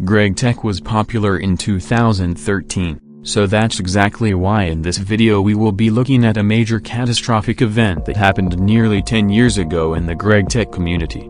GregTech was popular in 2013, so that's exactly why in this video we will be looking at a major catastrophic event that happened nearly 10 years ago in the GregTech community.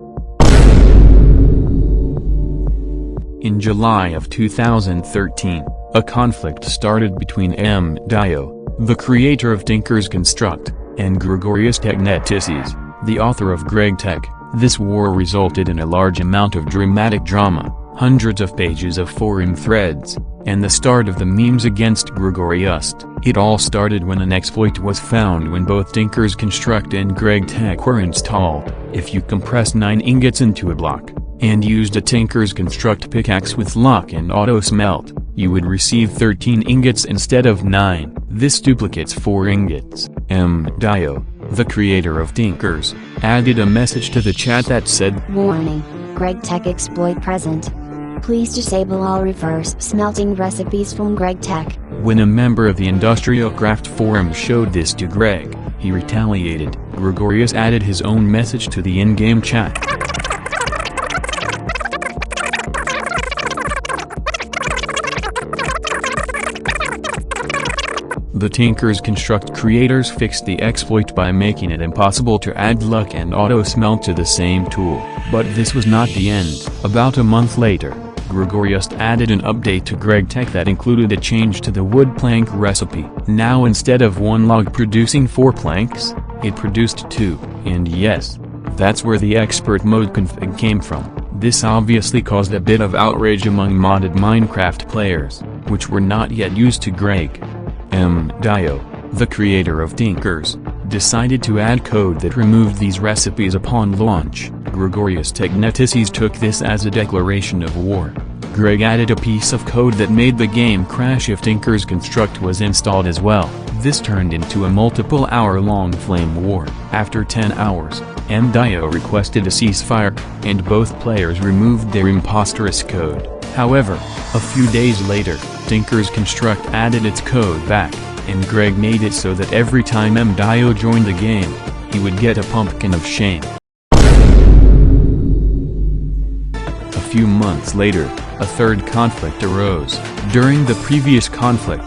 In July of 2013, a conflict started between M.Dio, the creator of Tinker's Construct, and Gregorius Technetices, the author of GregTech. This war resulted in a large amount of dramatic drama, hundreds of pages of forum threads, and the start of the memes against Gregorius. It all started when an exploit was found when both Tinker's Construct and GregTech were installed. If you compressed 9 ingots into a block, and used a Tinker's Construct pickaxe with lock and auto smelt, you would receive 13 ingots instead of 9. This duplicates 4 ingots. M.Dio, the creator of Tinkers, added a message to the chat that said, "Warning, GregTech exploit present. Please disable all reverse smelting recipes from GregTech." When a member of the Industrial Craft forum showed this to Greg, he retaliated. Gregorius added his own message to the in-game chat. The Tinker's Construct creators fixed the exploit by making it impossible to add luck and auto smelt to the same tool. But this was not the end. About a month later, Gregorius added an update to GregTech that included a change to the wood plank recipe. Now instead of 1 log producing 4 planks, it produced 2. And yes, that's where the expert mode config came from. This obviously caused a bit of outrage among modded Minecraft players, which were not yet used to Greg. M.Dio, the creator of Tinkers, decided to add code that removed these recipes upon launch. Gregorius Technetices took this as a declaration of war. Greg added a piece of code that made the game crash if Tinker's Construct was installed as well. This turned into a multiple hour-long flame war. After 10 hours, M.Dio requested a ceasefire, and both players removed their imposterous code. However, a few days later, Tinker's Construct added its code back, and Greg made it so that every time M.Dio joined the game, he would get a pumpkin of shame. A few months later, a third conflict arose. During the previous conflict,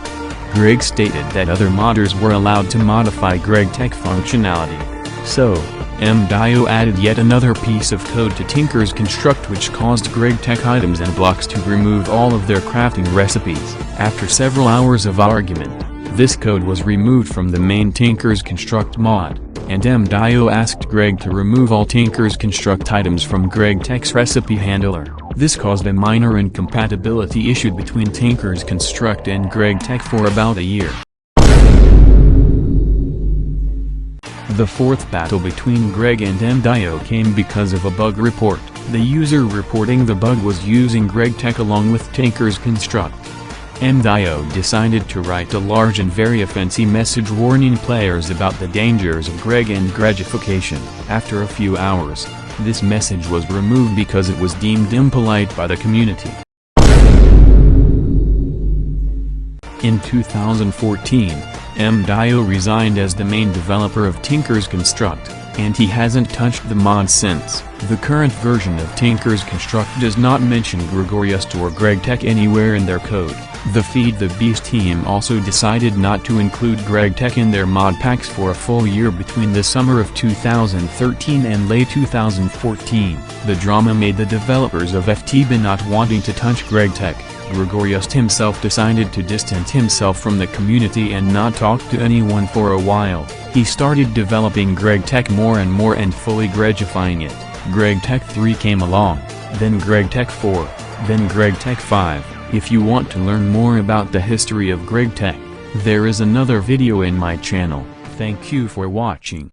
Greg stated that other modders were allowed to modify GregTech functionality. So, M.Dio added yet another piece of code to Tinker's Construct which caused GregTech items and blocks to remove all of their crafting recipes. After several hours of argument, this code was removed from the main Tinker's Construct mod, and M.Dio asked Greg to remove all Tinker's Construct items from GregTech's recipe handler. This caused a minor incompatibility issue between Tinker's Construct and GregTech for about a year. The fourth battle between Greg and M.Dio came because of a bug report. The user reporting the bug was using GregTech along with Tinker's Construct. M.Dio decided to write a large and very offensive message warning players about the dangers of Greg and Gregification. After a few hours, this message was removed because it was deemed impolite by the community. In 2014, M.Dio resigned as the main developer of Tinker's Construct, and he hasn't touched the mod since. The current version of Tinker's Construct does not mention Gregorius or GregTech anywhere in their code. The Feed the Beast team also decided not to include GregTech in their mod packs for a full year between the summer of 2013 and late 2014. The drama made the developers of FTB not wanting to touch GregTech. Gregorius himself decided to distance himself from the community and not talk to anyone for a while. He started developing GregTech more and more and fully Gregifying it. GregTech 3 came along, then GregTech 4, then GregTech 5. If you want to learn more about the history of GregTech, there is another video in my channel. Thank you for watching.